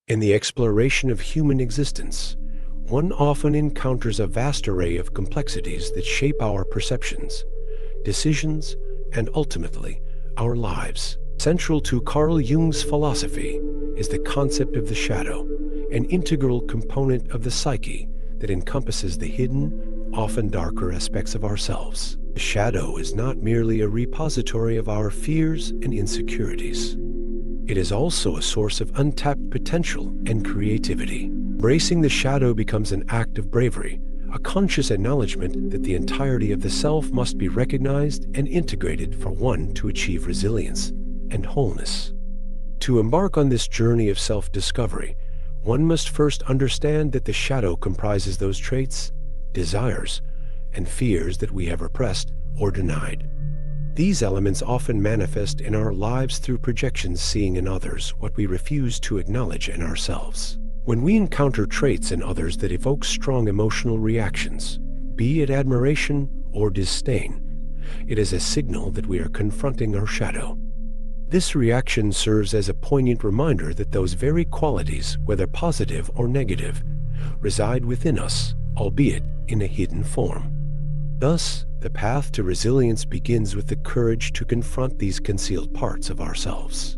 In the exploration of human existence, one often encounters a vast array of complexities that shape our perceptions, decisions, and ultimately, our lives. Central to Carl Jung's philosophy is the concept of the shadow, an integral component of the psyche that encompasses the hidden, often darker aspects of ourselves. The shadow is not merely a repository of our fears and insecurities. It is also a source of untapped potential and creativity. Embracing the shadow becomes an act of bravery, a conscious acknowledgement that the entirety of the self must be recognized and integrated for one to achieve resilience and wholeness. To embark on this journey of self-discovery, one must first understand that the shadow comprises those traits, desires, and fears that we have repressed or denied. These elements often manifest in our lives through projections, seeing in others what we refuse to acknowledge in ourselves. When we encounter traits in others that evoke strong emotional reactions, be it admiration or disdain, it is a signal that we are confronting our shadow. This reaction serves as a poignant reminder that those very qualities, whether positive or negative, reside within us, albeit in a hidden form. Thus, the path to resilience begins with the courage to confront these concealed parts of ourselves.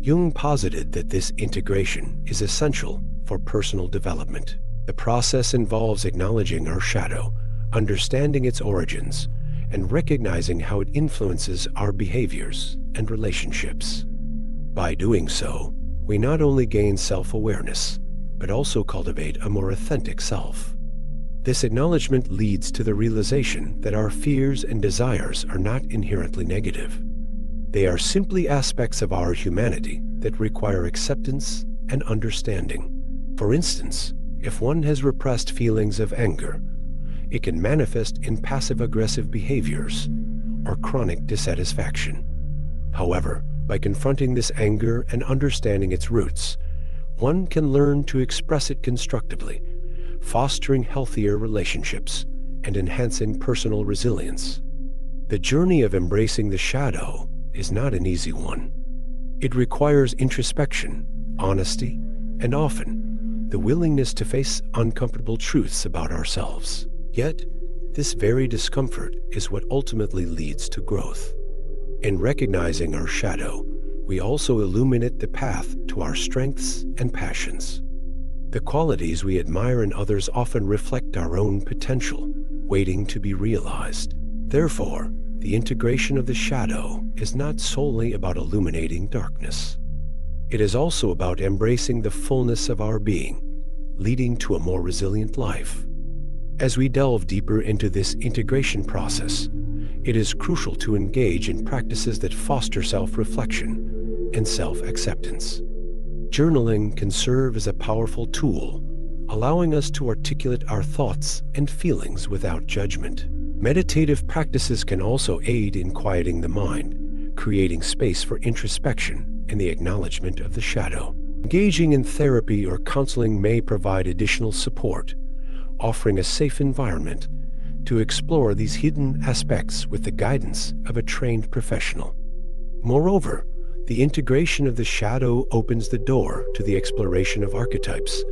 Jung posited that this integration is essential for personal development. The process involves acknowledging our shadow, understanding its origins, and recognizing how it influences our behaviors and relationships. By doing so, we not only gain self-awareness, but also cultivate a more authentic self. This acknowledgement leads to the realization that our fears and desires are not inherently negative. They are simply aspects of our humanity that require acceptance and understanding. For instance, if one has repressed feelings of anger, it can manifest in passive-aggressive behaviors or chronic dissatisfaction. However, by confronting this anger and understanding its roots, one can learn to express it constructively, fostering healthier relationships and enhancing personal resilience. The journey of embracing the shadow is not an easy one. It requires introspection, honesty, and often the willingness to face uncomfortable truths about ourselves. Yet, this very discomfort is what ultimately leads to growth. In recognizing our shadow, we also illuminate the path to our strengths and passions. The qualities we admire in others often reflect our own potential, waiting to be realized. Therefore, the integration of the shadow is not solely about illuminating darkness. It is also about embracing the fullness of our being, leading to a more resilient life. As we delve deeper into this integration process, it is crucial to engage in practices that foster self-reflection and self-acceptance. Journaling can serve as a powerful tool, allowing us to articulate our thoughts and feelings without judgment. Meditative practices can also aid in quieting the mind, creating space for introspection and the acknowledgement of the shadow. Engaging in therapy or counseling may provide additional support, offering a safe environment to explore these hidden aspects with the guidance of a trained professional. Moreover, the integration of the shadow opens the door to the exploration of archetypes,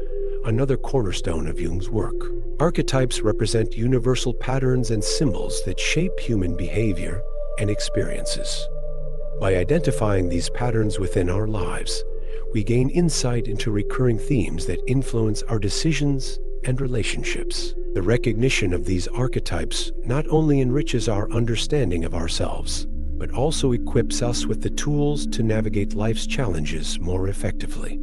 another cornerstone of Jung's work. Archetypes represent universal patterns and symbols that shape human behavior and experiences. By identifying these patterns within our lives, we gain insight into recurring themes that influence our decisions and relationships. The recognition of these archetypes not only enriches our understanding of ourselves, but also equips us with the tools to navigate life's challenges more effectively.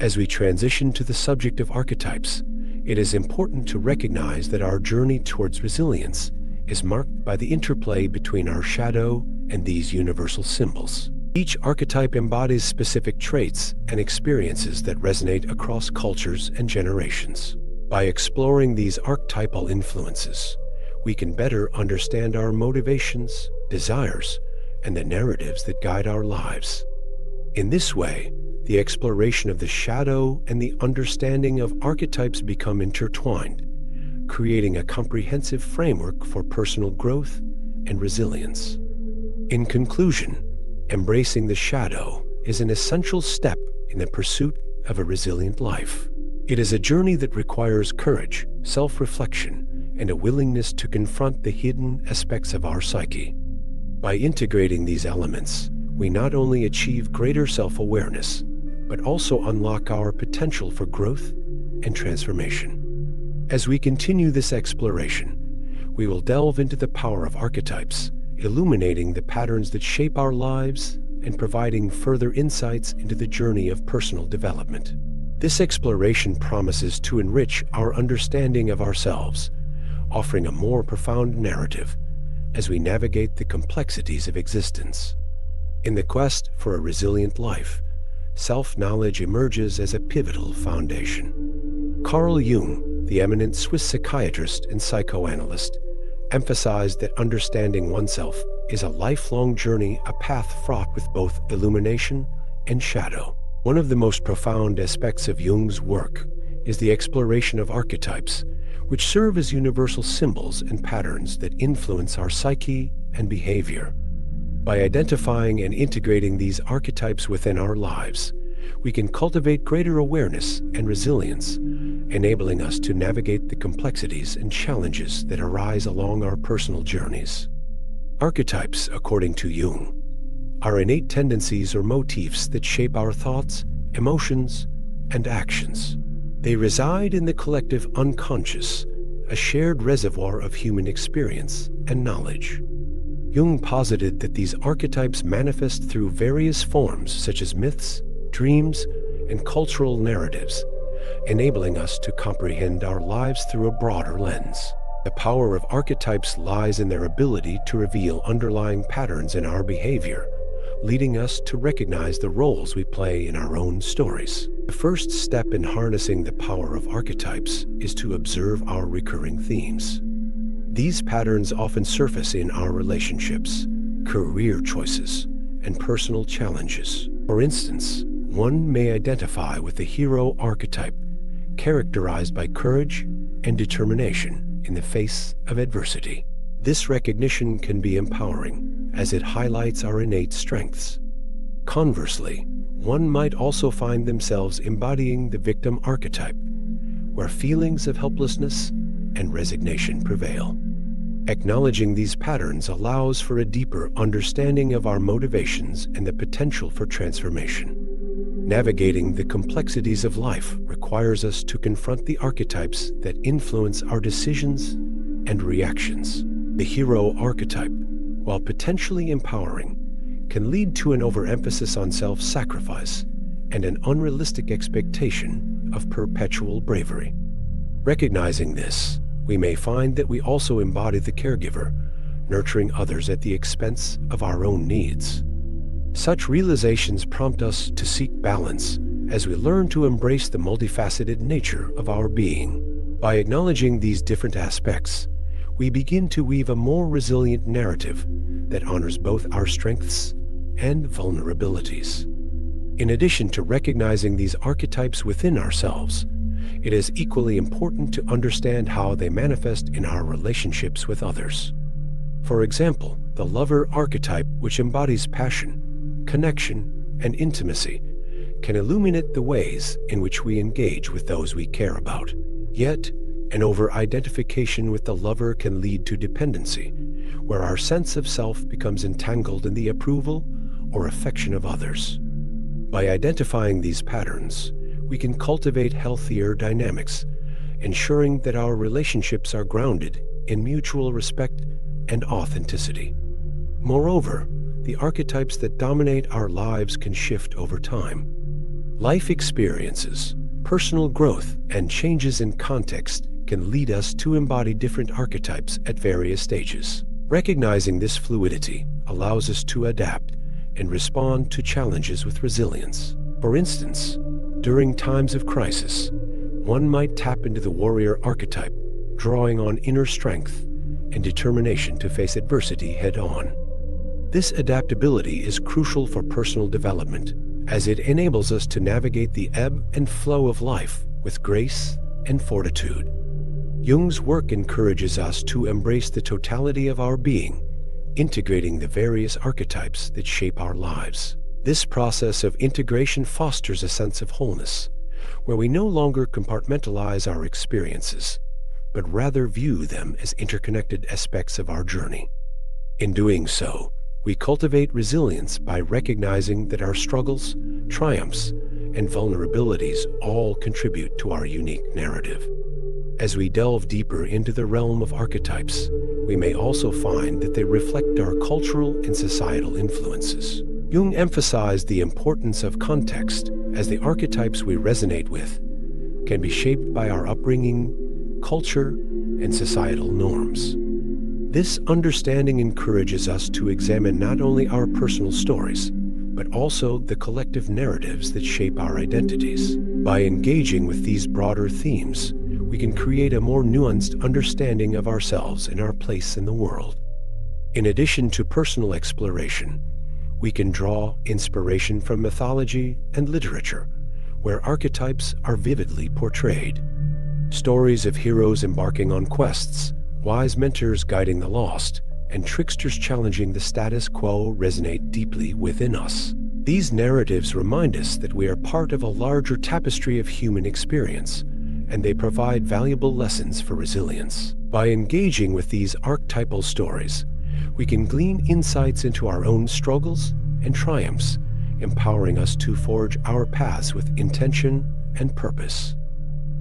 As we transition to the subject of archetypes, it is important to recognize that our journey towards resilience is marked by the interplay between our shadow and these universal symbols. Each archetype embodies specific traits and experiences that resonate across cultures and generations. By exploring these archetypal influences, we can better understand our motivations, desires, and the narratives that guide our lives. In this way, the exploration of the shadow and the understanding of archetypes become intertwined, creating a comprehensive framework for personal growth and resilience. In conclusion, embracing the shadow is an essential step in the pursuit of a resilient life. It is a journey that requires courage, self-reflection, and a willingness to confront the hidden aspects of our psyche. By integrating these elements, we not only achieve greater self-awareness, but also unlock our potential for growth and transformation. As we continue this exploration, we will delve into the power of archetypes, illuminating the patterns that shape our lives and providing further insights into the journey of personal development. This exploration promises to enrich our understanding of ourselves, offering a more profound narrative as we navigate the complexities of existence. In the quest for a resilient life, self-knowledge emerges as a pivotal foundation. Carl Jung, the eminent Swiss psychiatrist and psychoanalyst, emphasized that understanding oneself is a lifelong journey, a path fraught with both illumination and shadow. One of the most profound aspects of Jung's work is the exploration of archetypes, which serve as universal symbols and patterns that influence our psyche and behavior. By identifying and integrating these archetypes within our lives, we can cultivate greater awareness and resilience, enabling us to navigate the complexities and challenges that arise along our personal journeys. Archetypes, according to Jung, are innate tendencies or motifs that shape our thoughts, emotions, and actions. They reside in the collective unconscious, a shared reservoir of human experience and knowledge. Jung posited that these archetypes manifest through various forms such as myths, dreams, and cultural narratives, enabling us to comprehend our lives through a broader lens. The power of archetypes lies in their ability to reveal underlying patterns in our behavior, leading us to recognize the roles we play in our own stories. The first step in harnessing the power of archetypes is to observe our recurring themes. These patterns often surface in our relationships, career choices, and personal challenges. For instance, one may identify with the hero archetype, characterized by courage and determination in the face of adversity. This recognition can be empowering, as it highlights our innate strengths. Conversely, one might also find themselves embodying the victim archetype, where feelings of helplessness and resignation prevail. Acknowledging these patterns allows for a deeper understanding of our motivations and the potential for transformation. Navigating the complexities of life requires us to confront the archetypes that influence our decisions and reactions. The hero archetype, while potentially empowering, can lead to an overemphasis on self-sacrifice and an unrealistic expectation of perpetual bravery. Recognizing this, we may find that we also embody the caregiver, nurturing others at the expense of our own needs. Such realizations prompt us to seek balance as we learn to embrace the multifaceted nature of our being. By acknowledging these different aspects, we begin to weave a more resilient narrative that honors both our strengths and vulnerabilities. In addition to recognizing these archetypes within ourselves, it is equally important to understand how they manifest in our relationships with others. For example, the lover archetype, which embodies passion, connection, and intimacy, can illuminate the ways in which we engage with those we care about. Yet, an over-identification with the lover can lead to dependency, where our sense of self becomes entangled in the approval or affection of others. By identifying these patterns, we can cultivate healthier dynamics, ensuring that our relationships are grounded in mutual respect and authenticity. Moreover, the archetypes that dominate our lives can shift over time. Life experiences, personal growth, and changes in context can lead us to embody different archetypes at various stages. Recognizing this fluidity allows us to adapt and respond to challenges with resilience. For instance, during times of crisis, one might tap into the warrior archetype, drawing on inner strength and determination to face adversity head-on. This adaptability is crucial for personal development, as it enables us to navigate the ebb and flow of life with grace and fortitude. Jung's work encourages us to embrace the totality of our being, integrating the various archetypes that shape our lives. This process of integration fosters a sense of wholeness, where we no longer compartmentalize our experiences, but rather view them as interconnected aspects of our journey. In doing so, we cultivate resilience by recognizing that our struggles, triumphs, and vulnerabilities all contribute to our unique narrative. As we delve deeper into the realm of archetypes, we may also find that they reflect our cultural and societal influences. Jung emphasized the importance of context, as the archetypes we resonate with can be shaped by our upbringing, culture, and societal norms. This understanding encourages us to examine not only our personal stories, but also the collective narratives that shape our identities. By engaging with these broader themes, we can create a more nuanced understanding of ourselves and our place in the world. In addition to personal exploration, we can draw inspiration from mythology and literature, where archetypes are vividly portrayed. Stories of heroes embarking on quests, wise mentors guiding the lost, and tricksters challenging the status quo resonate deeply within us. These narratives remind us that we are part of a larger tapestry of human experience, and they provide valuable lessons for resilience. By engaging with these archetypal stories, we can glean insights into our own struggles and triumphs, empowering us to forge our paths with intention and purpose.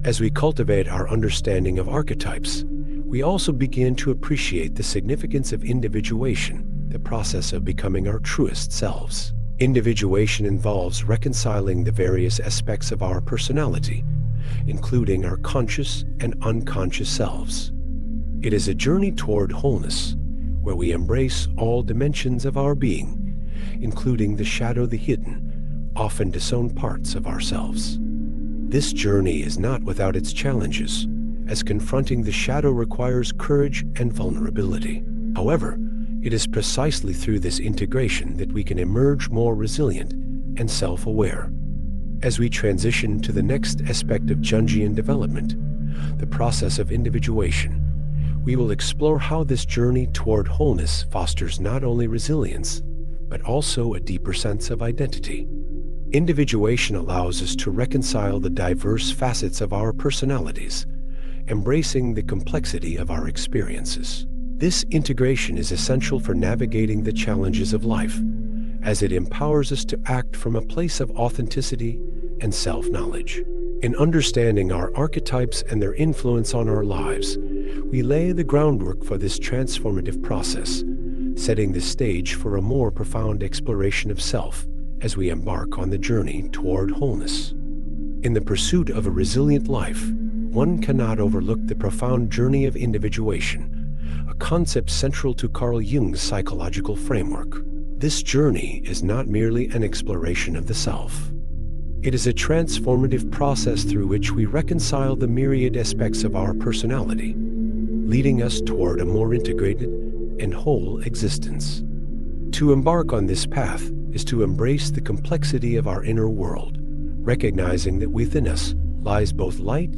As we cultivate our understanding of archetypes, we also begin to appreciate the significance of individuation, the process of becoming our truest selves. Individuation involves reconciling the various aspects of our personality, including our conscious and unconscious selves. It is a journey toward wholeness, where we embrace all dimensions of our being, including the shadow, the hidden, often disowned parts of ourselves. This journey is not without its challenges, as confronting the shadow requires courage and vulnerability. However, it is precisely through this integration that we can emerge more resilient and self-aware. As we transition to the next aspect of Jungian development, the process of individuation, we will explore how this journey toward wholeness fosters not only resilience, but also a deeper sense of identity. Individuation allows us to reconcile the diverse facets of our personalities, embracing the complexity of our experiences. This integration is essential for navigating the challenges of life, as it empowers us to act from a place of authenticity and self-knowledge. In understanding our archetypes and their influence on our lives, we lay the groundwork for this transformative process, setting the stage for a more profound exploration of self as we embark on the journey toward wholeness. In the pursuit of a resilient life, one cannot overlook the profound journey of individuation, a concept central to Carl Jung's psychological framework. This journey is not merely an exploration of the self. It is a transformative process through which we reconcile the myriad aspects of our personality, leading us toward a more integrated and whole existence. To embark on this path is to embrace the complexity of our inner world, recognizing that within us lies both light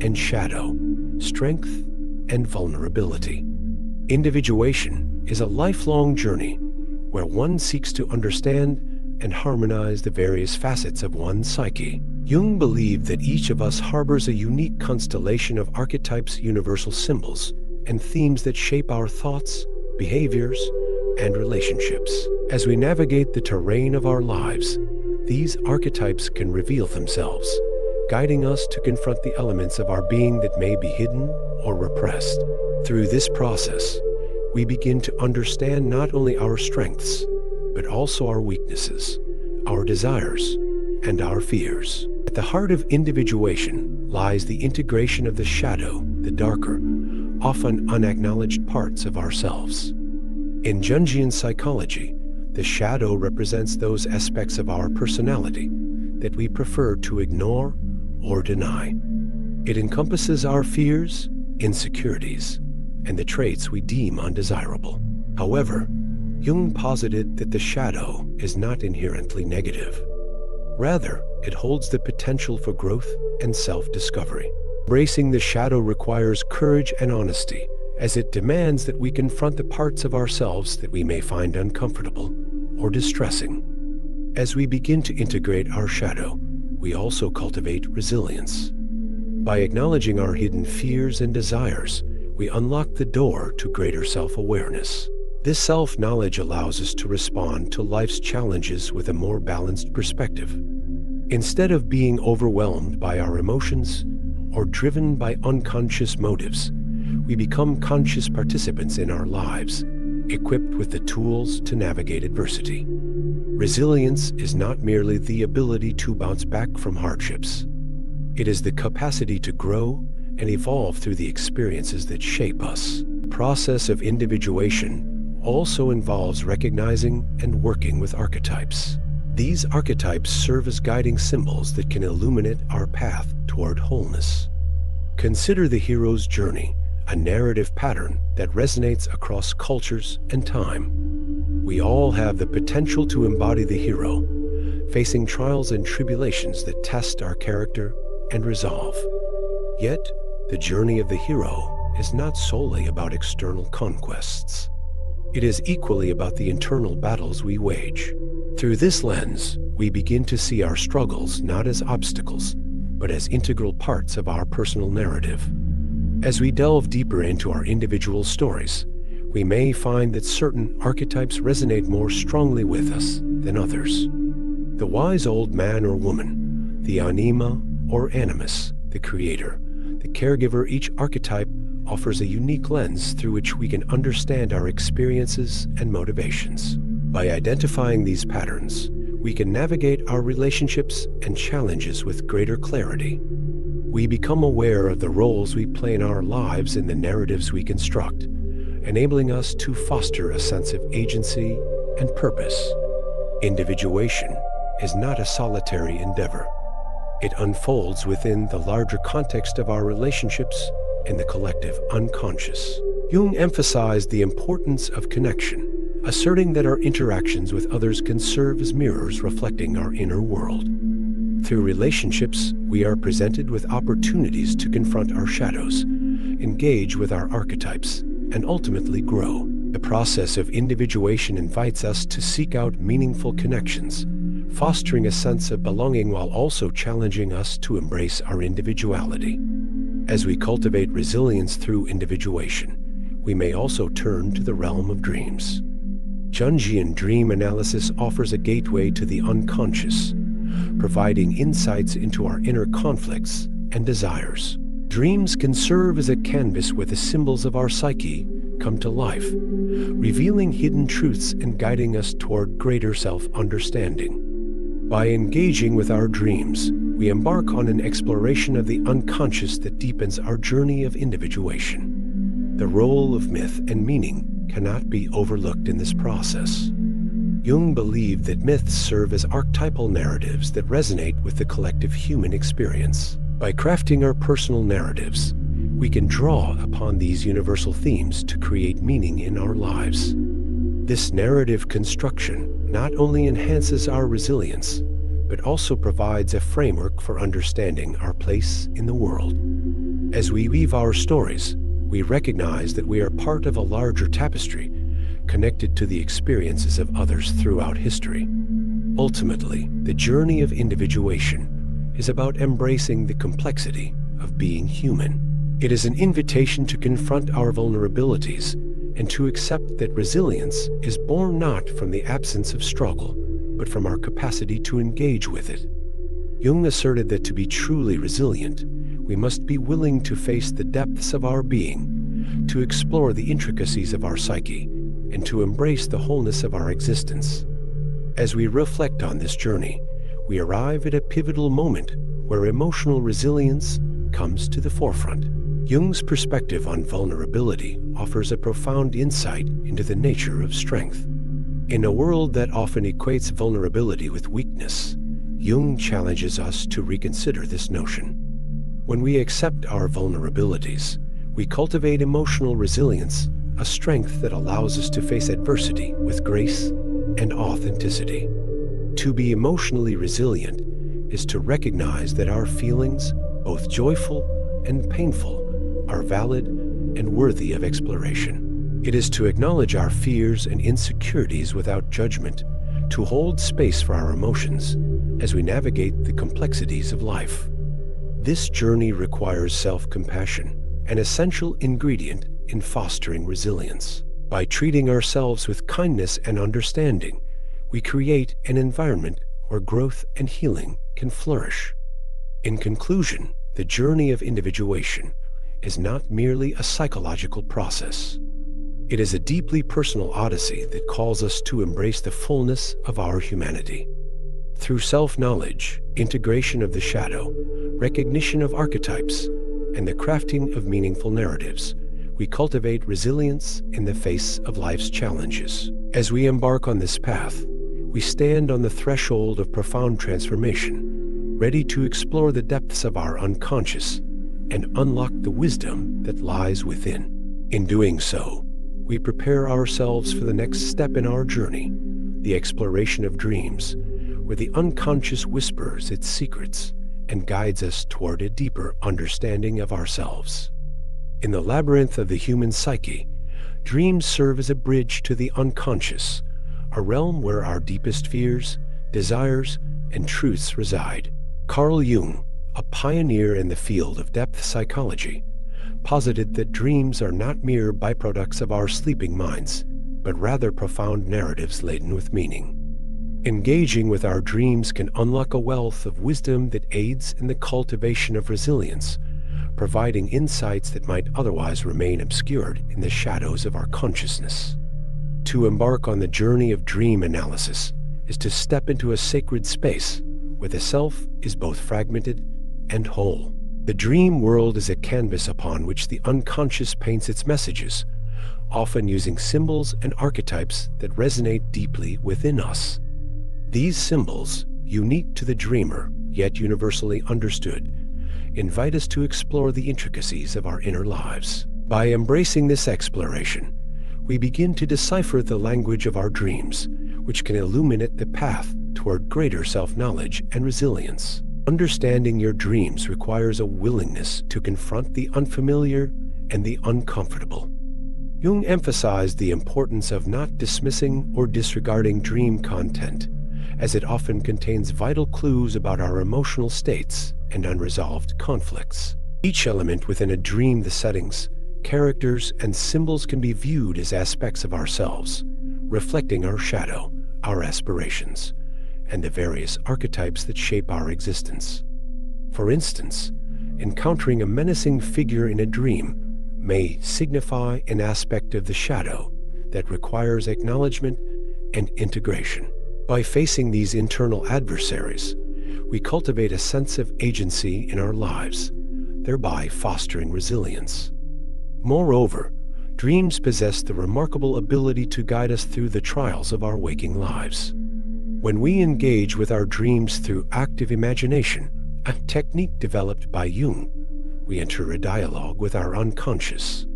and shadow, strength and vulnerability. Individuation is a lifelong journey where one seeks to understand and harmonize the various facets of one's psyche. Jung believed that each of us harbors a unique constellation of archetypes, universal symbols, and themes that shape our thoughts, behaviors, and relationships. As we navigate the terrain of our lives, these archetypes can reveal themselves, guiding us to confront the elements of our being that may be hidden or repressed. Through this process, we begin to understand not only our strengths, but also our weaknesses, our desires, and our fears. At the heart of individuation lies the integration of the shadow, the darker, often unacknowledged parts of ourselves. In Jungian psychology, the shadow represents those aspects of our personality that we prefer to ignore or deny. It encompasses our fears, insecurities, and the traits we deem undesirable. However, Jung posited that the shadow is not inherently negative. Rather, it holds the potential for growth and self-discovery. Embracing the shadow requires courage and honesty, as it demands that we confront the parts of ourselves that we may find uncomfortable or distressing. As we begin to integrate our shadow, we also cultivate resilience. By acknowledging our hidden fears and desires, we unlock the door to greater self-awareness. This self-knowledge allows us to respond to life's challenges with a more balanced perspective. Instead of being overwhelmed by our emotions or driven by unconscious motives, we become conscious participants in our lives, equipped with the tools to navigate adversity. Resilience is not merely the ability to bounce back from hardships. It is the capacity to grow and evolve through the experiences that shape us. The process of individuation also involves recognizing and working with archetypes. These archetypes serve as guiding symbols that can illuminate our path toward wholeness. Consider the hero's journey, a narrative pattern that resonates across cultures and time. We all have the potential to embody the hero, facing trials and tribulations that test our character and resolve. Yet, the journey of the hero is not solely about external conquests. It is equally about the internal battles we wage. Through this lens, we begin to see our struggles not as obstacles, but as integral parts of our personal narrative. As we delve deeper into our individual stories, we may find that certain archetypes resonate more strongly with us than others. The wise old man or woman, the anima or animus, the creator, the caregiver. Each archetype offers a unique lens through which we can understand our experiences and motivations. By identifying these patterns, we can navigate our relationships and challenges with greater clarity. We become aware of the roles we play in our lives and the narratives we construct, enabling us to foster a sense of agency and purpose. Individuation is not a solitary endeavor. It unfolds within the larger context of our relationships and the collective unconscious. Jung emphasized the importance of connection, asserting that our interactions with others can serve as mirrors reflecting our inner world. Through relationships, we are presented with opportunities to confront our shadows, engage with our archetypes, and ultimately grow. The process of individuation invites us to seek out meaningful connections, fostering a sense of belonging while also challenging us to embrace our individuality. As we cultivate resilience through individuation, we may also turn to the realm of dreams. Jungian dream analysis offers a gateway to the unconscious, providing insights into our inner conflicts and desires. Dreams can serve as a canvas where the symbols of our psyche come to life, revealing hidden truths and guiding us toward greater self-understanding. By engaging with our dreams, we embark on an exploration of the unconscious that deepens our journey of individuation. The role of myth and meaning cannot be overlooked in this process. Jung believed that myths serve as archetypal narratives that resonate with the collective human experience. By crafting our personal narratives, we can draw upon these universal themes to create meaning in our lives. This narrative construction not only enhances our resilience, but also provides a framework for understanding our place in the world. As we weave our stories, we recognize that we are part of a larger tapestry, connected to the experiences of others throughout history. Ultimately, the journey of individuation is about embracing the complexity of being human. It is an invitation to confront our vulnerabilities and to accept that resilience is born not from the absence of struggle, but from our capacity to engage with it. Jung asserted that to be truly resilient, we must be willing to face the depths of our being, to explore the intricacies of our psyche, and to embrace the wholeness of our existence. As we reflect on this journey, we arrive at a pivotal moment where emotional resilience comes to the forefront. Jung's perspective on vulnerability offers a profound insight into the nature of strength. In a world that often equates vulnerability with weakness, Jung challenges us to reconsider this notion. When we accept our vulnerabilities, we cultivate emotional resilience, a strength that allows us to face adversity with grace and authenticity. To be emotionally resilient is to recognize that our feelings, both joyful and painful, are valid and worthy of exploration. It is to acknowledge our fears and insecurities without judgment, to hold space for our emotions as we navigate the complexities of life. This journey requires self-compassion, an essential ingredient in fostering resilience. By treating ourselves with kindness and understanding, we create an environment where growth and healing can flourish. In conclusion, the journey of individuation is not merely a psychological process. It is a deeply personal odyssey that calls us to embrace the fullness of our humanity. Through self-knowledge, integration of the shadow, recognition of archetypes, and the crafting of meaningful narratives, we cultivate resilience in the face of life's challenges. As we embark on this path, we stand on the threshold of profound transformation, ready to explore the depths of our unconscious and unlock the wisdom that lies within. In doing so, we prepare ourselves for the next step in our journey, the exploration of dreams, where the unconscious whispers its secrets and guides us toward a deeper understanding of ourselves. In the labyrinth of the human psyche, dreams serve as a bridge to the unconscious, a realm where our deepest fears, desires, and truths reside. Carl Jung, a pioneer in the field of depth psychology, posited that dreams are not mere byproducts of our sleeping minds, but rather profound narratives laden with meaning. Engaging with our dreams can unlock a wealth of wisdom that aids in the cultivation of resilience, providing insights that might otherwise remain obscured in the shadows of our consciousness. To embark on the journey of dream analysis is to step into a sacred space where the self is both fragmented and whole. The dream world is a canvas upon which the unconscious paints its messages, often using symbols and archetypes that resonate deeply within us. These symbols, unique to the dreamer, yet universally understood, invite us to explore the intricacies of our inner lives. By embracing this exploration, we begin to decipher the language of our dreams, which can illuminate the path toward greater self-knowledge and resilience. Understanding your dreams requires a willingness to confront the unfamiliar and the uncomfortable. Jung emphasized the importance of not dismissing or disregarding dream content, as it often contains vital clues about our emotional states and unresolved conflicts. Each element within a dream, the settings, characters, and symbols, can be viewed as aspects of ourselves, reflecting our shadow, our aspirations, and the various archetypes that shape our existence. For instance, encountering a menacing figure in a dream may signify an aspect of the shadow that requires acknowledgement and integration. By facing these internal adversaries, we cultivate a sense of agency in our lives, thereby fostering resilience. Moreover, dreams possess the remarkable ability to guide us through the trials of our waking lives. When we engage with our dreams through active imagination, a technique developed by Jung, we enter a dialogue with our unconscious.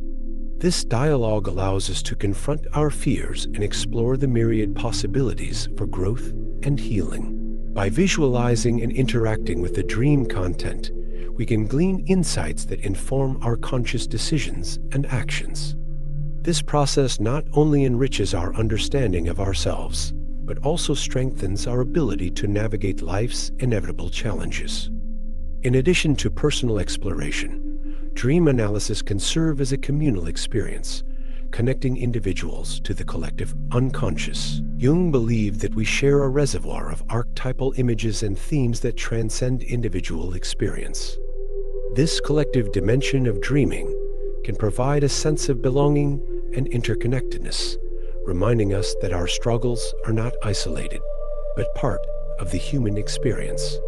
This dialogue allows us to confront our fears and explore the myriad possibilities for growth and healing. By visualizing and interacting with the dream content, we can glean insights that inform our conscious decisions and actions. This process not only enriches our understanding of ourselves, but also strengthens our ability to navigate life's inevitable challenges. In addition to personal exploration, dream analysis can serve as a communal experience, connecting individuals to the collective unconscious. Jung believed that we share a reservoir of archetypal images and themes that transcend individual experience. This collective dimension of dreaming can provide a sense of belonging and interconnectedness, reminding us that our struggles are not isolated, but part of the human experience.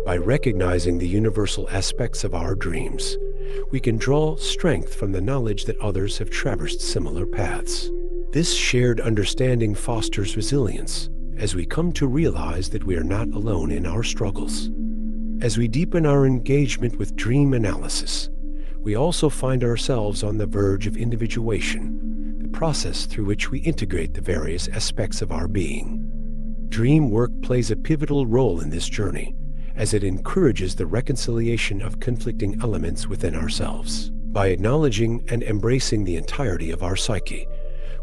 By recognizing the universal aspects of our dreams, we can draw strength from the knowledge that others have traversed similar paths. This shared understanding fosters resilience, as we come to realize that we are not alone in our struggles. As we deepen our engagement with dream analysis, we also find ourselves on the verge of individuation, the process through which we integrate the various aspects of our being. Dream work plays a pivotal role in this journey, as it encourages the reconciliation of conflicting elements within ourselves. By acknowledging and embracing the entirety of our psyche,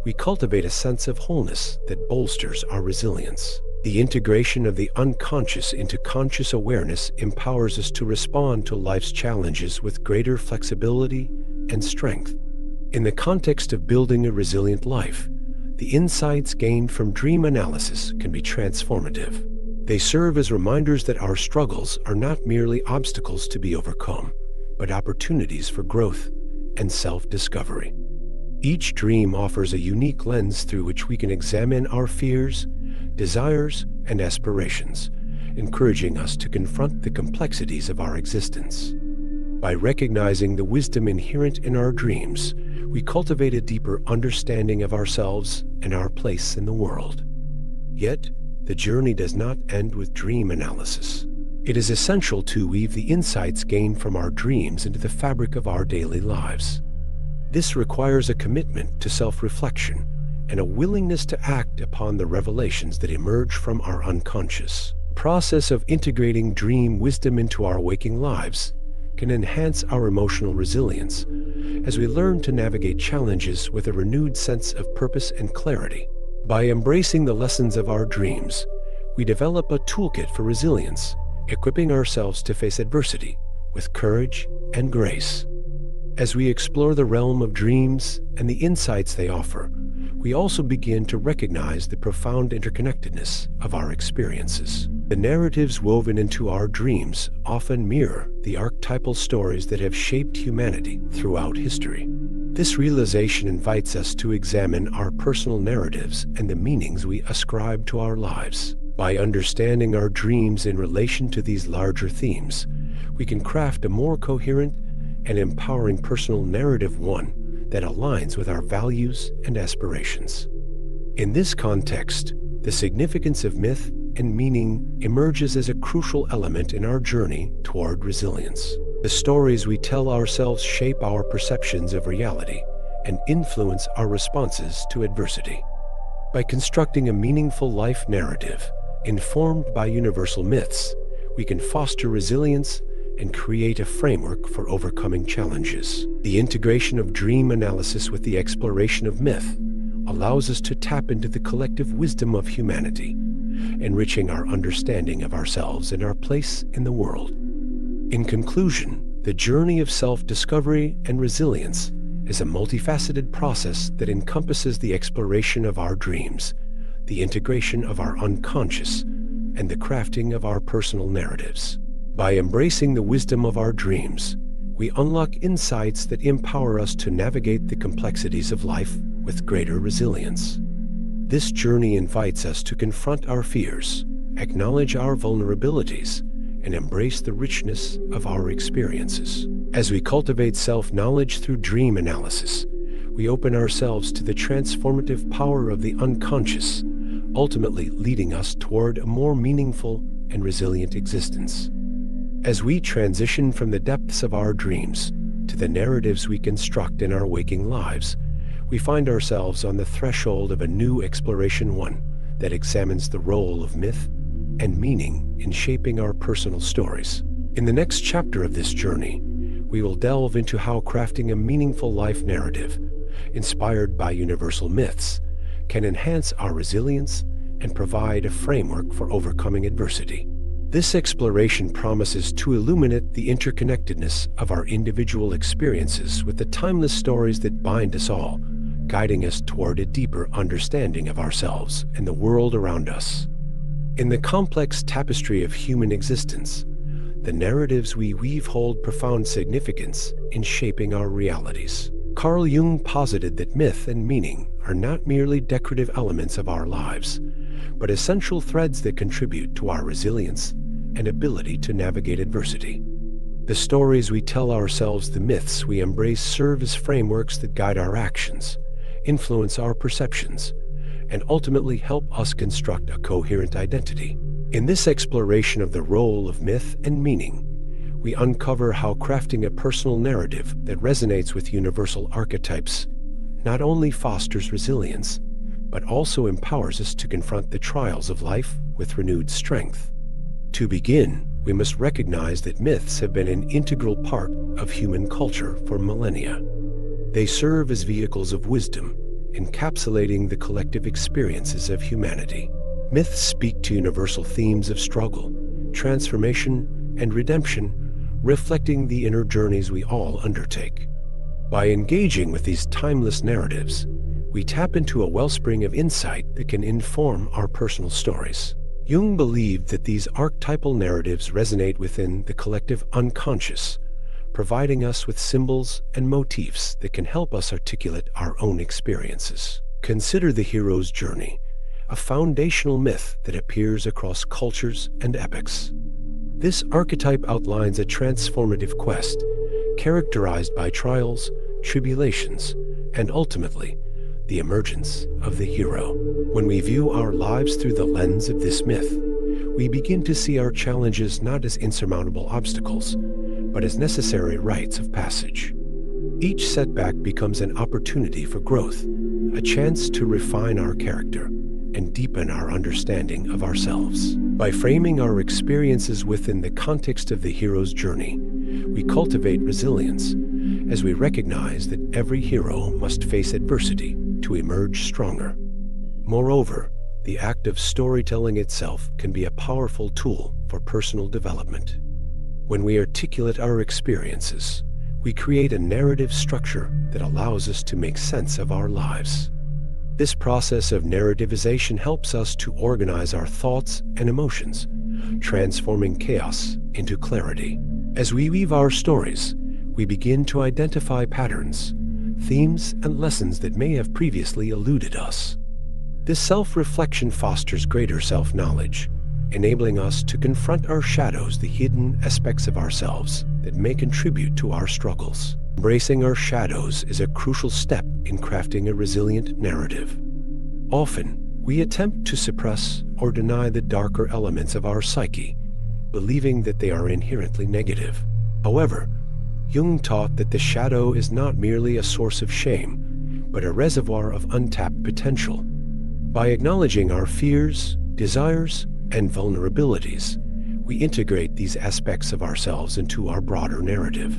we cultivate a sense of wholeness that bolsters our resilience. The integration of the unconscious into conscious awareness empowers us to respond to life's challenges with greater flexibility and strength. In the context of building a resilient life, the insights gained from dream analysis can be transformative. They serve as reminders that our struggles are not merely obstacles to be overcome, but opportunities for growth and self-discovery. Each dream offers a unique lens through which we can examine our fears, desires, and aspirations, encouraging us to confront the complexities of our existence. By recognizing the wisdom inherent in our dreams, we cultivate a deeper understanding of ourselves and our place in the world. Yet, the journey does not end with dream analysis. It is essential to weave the insights gained from our dreams into the fabric of our daily lives. This requires a commitment to self-reflection and a willingness to act upon the revelations that emerge from our unconscious. The process of integrating dream wisdom into our waking lives can enhance our emotional resilience as we learn to navigate challenges with a renewed sense of purpose and clarity. By embracing the lessons of our dreams, we develop a toolkit for resilience, equipping ourselves to face adversity with courage and grace. As we explore the realm of dreams and the insights they offer, we also begin to recognize the profound interconnectedness of our experiences. The narratives woven into our dreams often mirror the archetypal stories that have shaped humanity throughout history. This realization invites us to examine our personal narratives and the meanings we ascribe to our lives. By understanding our dreams in relation to these larger themes, we can craft a more coherent and empowering personal narrative, one that aligns with our values and aspirations. In this context, the significance of myth and meaning emerges as a crucial element in our journey toward resilience. The stories we tell ourselves shape our perceptions of reality and influence our responses to adversity. By constructing a meaningful life narrative informed by universal myths, we can foster resilience and create a framework for overcoming challenges. The integration of dream analysis with the exploration of myth allows us to tap into the collective wisdom of humanity, enriching our understanding of ourselves and our place in the world. In conclusion, the journey of self-discovery and resilience is a multifaceted process that encompasses the exploration of our dreams, the integration of our unconscious, and the crafting of our personal narratives. By embracing the wisdom of our dreams, we unlock insights that empower us to navigate the complexities of life with greater resilience. This journey invites us to confront our fears, acknowledge our vulnerabilities, and embrace the richness of our experiences. As we cultivate self-knowledge through dream analysis, we open ourselves to the transformative power of the unconscious, ultimately leading us toward a more meaningful and resilient existence. As we transition from the depths of our dreams to the narratives we construct in our waking lives, we find ourselves on the threshold of a new exploration, one that examines the role of myth and meaning in shaping our personal stories. In the next chapter of this journey, we will delve into how crafting a meaningful life narrative, inspired by universal myths, can enhance our resilience and provide a framework for overcoming adversity. This exploration promises to illuminate the interconnectedness of our individual experiences with the timeless stories that bind us all, guiding us toward a deeper understanding of ourselves and the world around us. In the complex tapestry of human existence, the narratives we weave hold profound significance in shaping our realities. Carl Jung posited that myth and meaning are not merely decorative elements of our lives, but essential threads that contribute to our resilience and ability to navigate adversity. The stories we tell ourselves, the myths we embrace, serve as frameworks that guide our actions, influence our perceptions, and ultimately help us construct a coherent identity. In this exploration of the role of myth and meaning, we uncover how crafting a personal narrative that resonates with universal archetypes not only fosters resilience, but also empowers us to confront the trials of life with renewed strength. To begin, we must recognize that myths have been an integral part of human culture for millennia. They serve as vehicles of wisdom, encapsulating the collective experiences of humanity. Myths speak to universal themes of struggle, transformation, and redemption, reflecting the inner journeys we all undertake. By engaging with these timeless narratives, we tap into a wellspring of insight that can inform our personal stories. Jung believed that these archetypal narratives resonate within the collective unconscious, providing us with symbols and motifs that can help us articulate our own experiences. Consider the hero's journey, a foundational myth that appears across cultures and epochs. This archetype outlines a transformative quest, characterized by trials, tribulations, and ultimately, the emergence of the hero. When we view our lives through the lens of this myth, we begin to see our challenges not as insurmountable obstacles, but as necessary rites of passage. Each setback becomes an opportunity for growth, a chance to refine our character and deepen our understanding of ourselves. By framing our experiences within the context of the hero's journey, we cultivate resilience, as we recognize that every hero must face adversity to emerge stronger. Moreover, the act of storytelling itself can be a powerful tool for personal development. When we articulate our experiences, we create a narrative structure that allows us to make sense of our lives. This process of narrativization helps us to organize our thoughts and emotions, transforming chaos into clarity. As we weave our stories, we begin to identify patterns, themes, and lessons that may have previously eluded us. This self-reflection fosters greater self-knowledge, enabling us to confront our shadows, the hidden aspects of ourselves that may contribute to our struggles. Embracing our shadows is a crucial step in crafting a resilient narrative. Often, we attempt to suppress or deny the darker elements of our psyche, believing that they are inherently negative. However, Jung taught that the shadow is not merely a source of shame, but a reservoir of untapped potential. By acknowledging our fears, desires, and vulnerabilities, we integrate these aspects of ourselves into our broader narrative.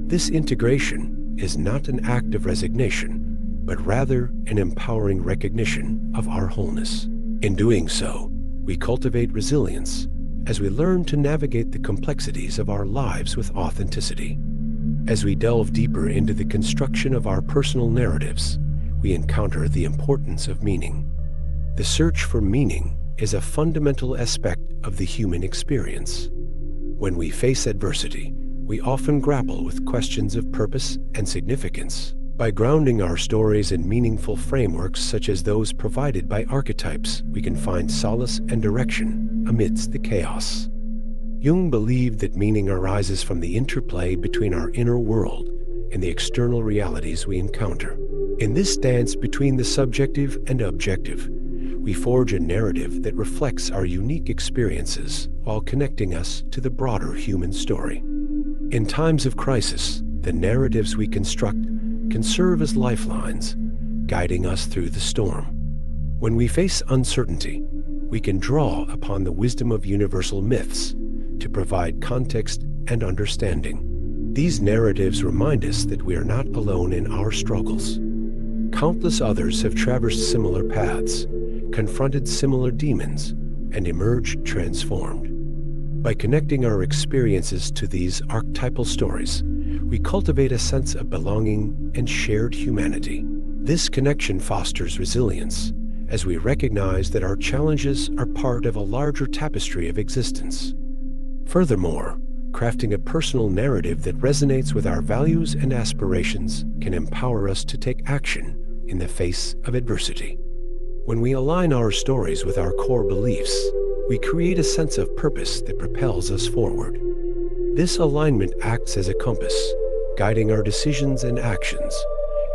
This integration is not an act of resignation, but rather an empowering recognition of our wholeness. In doing so, we cultivate resilience as we learn to navigate the complexities of our lives with authenticity. As we delve deeper into the construction of our personal narratives, we encounter the importance of meaning. The search for meaning is a fundamental aspect of the human experience. When we face adversity, we often grapple with questions of purpose and significance. By grounding our stories in meaningful frameworks such as those provided by archetypes, we can find solace and direction amidst the chaos. Jung believed that meaning arises from the interplay between our inner world and the external realities we encounter. In this dance between the subjective and objective, we forge a narrative that reflects our unique experiences while connecting us to the broader human story. In times of crisis, the narratives we construct can serve as lifelines, guiding us through the storm. When we face uncertainty, we can draw upon the wisdom of universal myths to provide context and understanding. These narratives remind us that we are not alone in our struggles. Countless others have traversed similar paths, confronted similar demons, and emerged transformed. By connecting our experiences to these archetypal stories, we cultivate a sense of belonging and shared humanity. This connection fosters resilience, as we recognize that our challenges are part of a larger tapestry of existence. Furthermore, crafting a personal narrative that resonates with our values and aspirations can empower us to take action in the face of adversity. When we align our stories with our core beliefs, we create a sense of purpose that propels us forward. This alignment acts as a compass, guiding our decisions and actions,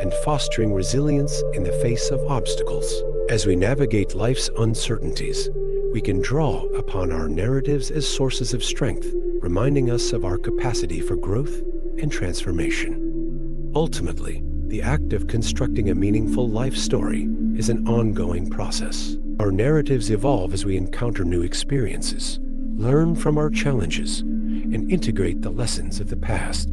and fostering resilience in the face of obstacles. As we navigate life's uncertainties, we can draw upon our narratives as sources of strength, reminding us of our capacity for growth and transformation. Ultimately, the act of constructing a meaningful life story is an ongoing process. Our narratives evolve as we encounter new experiences, learn from our challenges, and integrate the lessons of the past.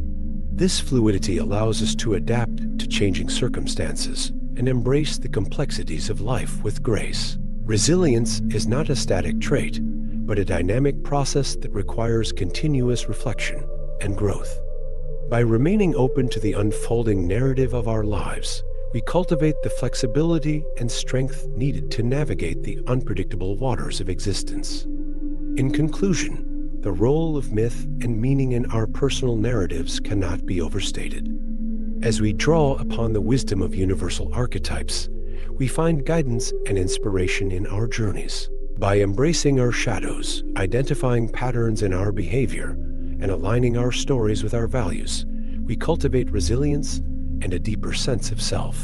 This fluidity allows us to adapt to changing circumstances and embrace the complexities of life with grace. Resilience is not a static trait, but a dynamic process that requires continuous reflection and growth. By remaining open to the unfolding narrative of our lives, we cultivate the flexibility and strength needed to navigate the unpredictable waters of existence. In conclusion, the role of myth and meaning in our personal narratives cannot be overstated. As we draw upon the wisdom of universal archetypes, we find guidance and inspiration in our journeys. By embracing our shadows, identifying patterns in our behavior, and aligning our stories with our values, we cultivate resilience and a deeper sense of self.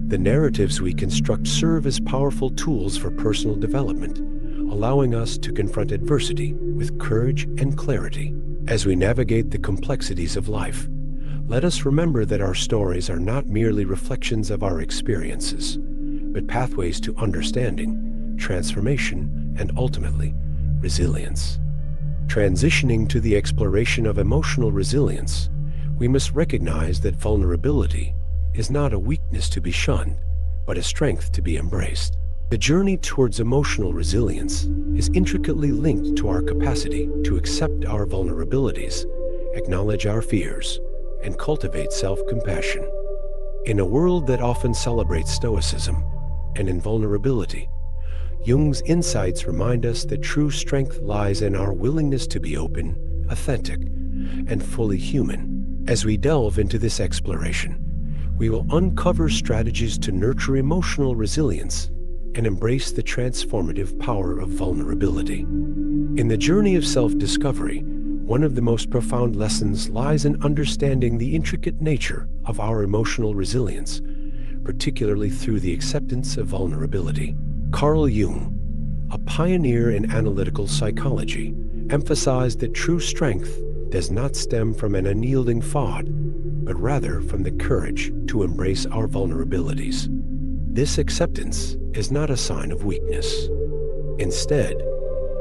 The narratives we construct serve as powerful tools for personal development, allowing us to confront adversity with courage and clarity. As we navigate the complexities of life, let us remember that our stories are not merely reflections of our experiences, but pathways to understanding, transformation, and ultimately, resilience. Transitioning to the exploration of emotional resilience, we must recognize that vulnerability is not a weakness to be shunned, but a strength to be embraced. The journey towards emotional resilience is intricately linked to our capacity to accept our vulnerabilities, acknowledge our fears, and cultivate self-compassion. In a world that often celebrates stoicism and invulnerability, Jung's insights remind us that true strength lies in our willingness to be open, authentic, and fully human. As we delve into this exploration, we will uncover strategies to nurture emotional resilience and embrace the transformative power of vulnerability. In the journey of self-discovery, one of the most profound lessons lies in understanding the intricate nature of our emotional resilience, particularly through the acceptance of vulnerability. Carl Jung, a pioneer in analytical psychology, emphasized that true strength does not stem from an unyielding fod, but rather from the courage to embrace our vulnerabilities. This acceptance is not a sign of weakness. Instead,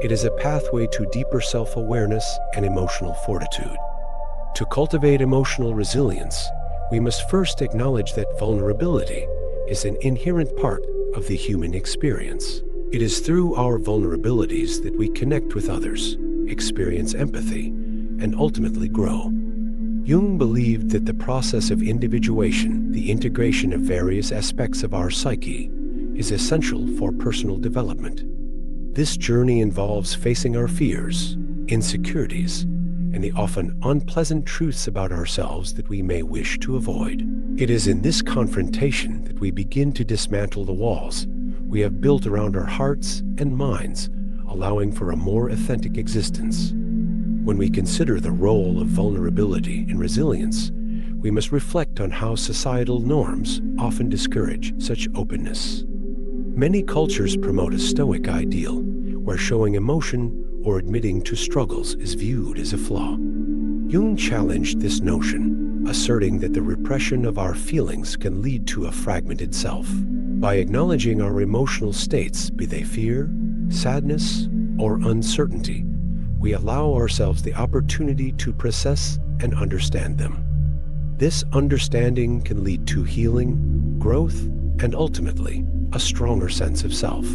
it is a pathway to deeper self-awareness and emotional fortitude. To cultivate emotional resilience, we must first acknowledge that vulnerability is an inherent part of the human experience. It is through our vulnerabilities that we connect with others, experience empathy, and ultimately grow. Jung believed that the process of individuation, the integration of various aspects of our psyche, is essential for personal development. This journey involves facing our fears, insecurities, and the often unpleasant truths about ourselves that we may wish to avoid. It is in this confrontation that we begin to dismantle the walls we have built around our hearts and minds, allowing for a more authentic existence. When we consider the role of vulnerability in resilience, we must reflect on how societal norms often discourage such openness. Many cultures promote a stoic ideal, where showing emotion or admitting to struggles is viewed as a flaw. Jung challenged this notion, asserting that the repression of our feelings can lead to a fragmented self. By acknowledging our emotional states, be they fear, sadness, or uncertainty, we allow ourselves the opportunity to process and understand them. This understanding can lead to healing, growth, and ultimately, a stronger sense of self.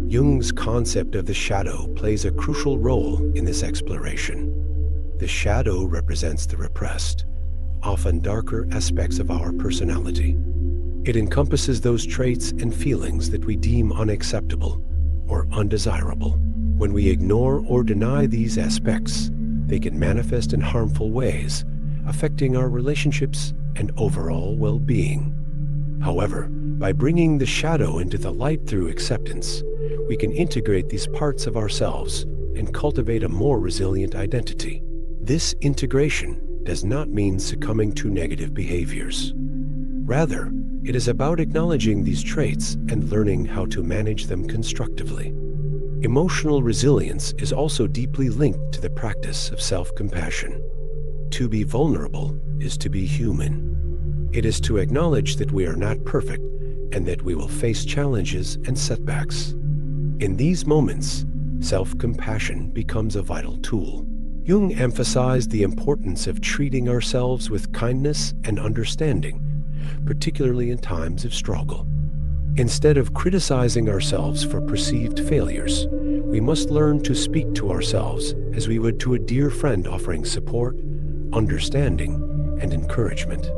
Jung's concept of the shadow plays a crucial role in this exploration. The shadow represents the repressed, often darker aspects of our personality. It encompasses those traits and feelings that we deem unacceptable or undesirable. When we ignore or deny these aspects, they can manifest in harmful ways, affecting our relationships and overall well-being. However, by bringing the shadow into the light through acceptance, we can integrate these parts of ourselves and cultivate a more resilient identity. This integration does not mean succumbing to negative behaviors. Rather, it is about acknowledging these traits and learning how to manage them constructively. Emotional resilience is also deeply linked to the practice of self-compassion. To be vulnerable is to be human. It is to acknowledge that we are not perfect and that we will face challenges and setbacks. In these moments, self-compassion becomes a vital tool. Jung emphasized the importance of treating ourselves with kindness and understanding, particularly in times of struggle. Instead of criticizing ourselves for perceived failures, we must learn to speak to ourselves as we would to a dear friend, offering support, understanding, and encouragement.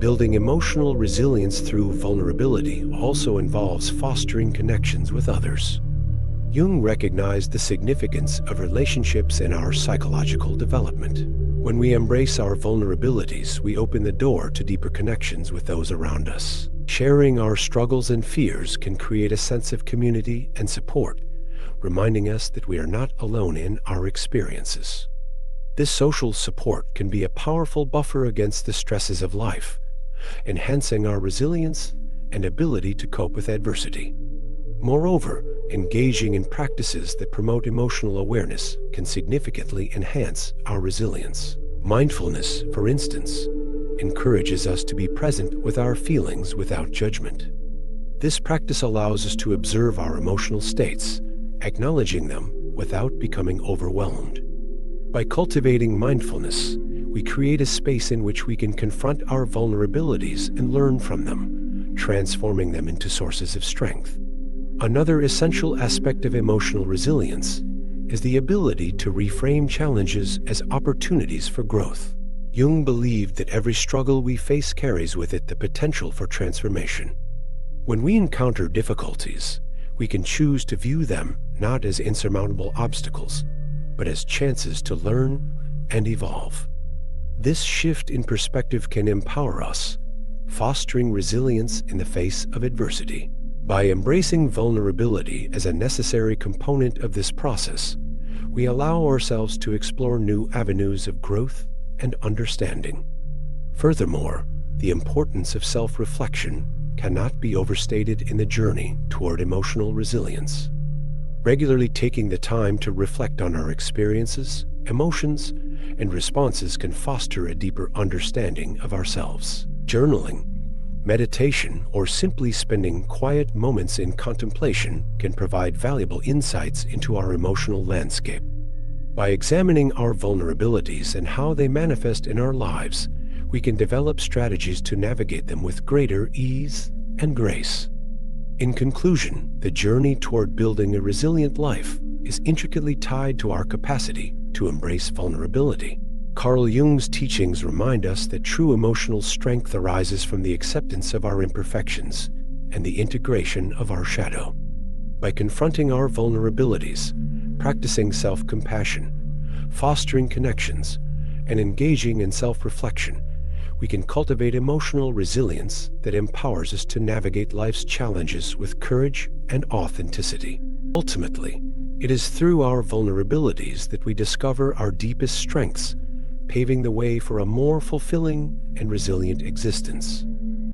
Building emotional resilience through vulnerability also involves fostering connections with others. Jung recognized the significance of relationships in our psychological development. When we embrace our vulnerabilities, we open the door to deeper connections with those around us. Sharing our struggles and fears can create a sense of community and support, reminding us that we are not alone in our experiences. This social support can be a powerful buffer against the stresses of life, enhancing our resilience and ability to cope with adversity. Moreover, engaging in practices that promote emotional awareness can significantly enhance our resilience. Mindfulness, for instance, encourages us to be present with our feelings without judgment. This practice allows us to observe our emotional states, acknowledging them without becoming overwhelmed. By cultivating mindfulness, we create a space in which we can confront our vulnerabilities and learn from them, transforming them into sources of strength. Another essential aspect of emotional resilience is the ability to reframe challenges as opportunities for growth. Jung believed that every struggle we face carries with it the potential for transformation. When we encounter difficulties, we can choose to view them not as insurmountable obstacles, but as chances to learn and evolve. This shift in perspective can empower us, fostering resilience in the face of adversity. By embracing vulnerability as a necessary component of this process, we allow ourselves to explore new avenues of growth and understanding. Furthermore, the importance of self-reflection cannot be overstated in the journey toward emotional resilience. Regularly taking the time to reflect on our experiences, emotions, and responses can foster a deeper understanding of ourselves. Journaling, meditation, or simply spending quiet moments in contemplation can provide valuable insights into our emotional landscape. By examining our vulnerabilities and how they manifest in our lives, we can develop strategies to navigate them with greater ease and grace. In conclusion, the journey toward building a resilient life is intricately tied to our capacity to embrace vulnerability. Carl Jung's teachings remind us that true emotional strength arises from the acceptance of our imperfections and the integration of our shadow. By confronting our vulnerabilities, practicing self-compassion, fostering connections, and engaging in self-reflection, we can cultivate emotional resilience that empowers us to navigate life's challenges with courage and authenticity. Ultimately, it is through our vulnerabilities that we discover our deepest strengths, paving the way for a more fulfilling and resilient existence.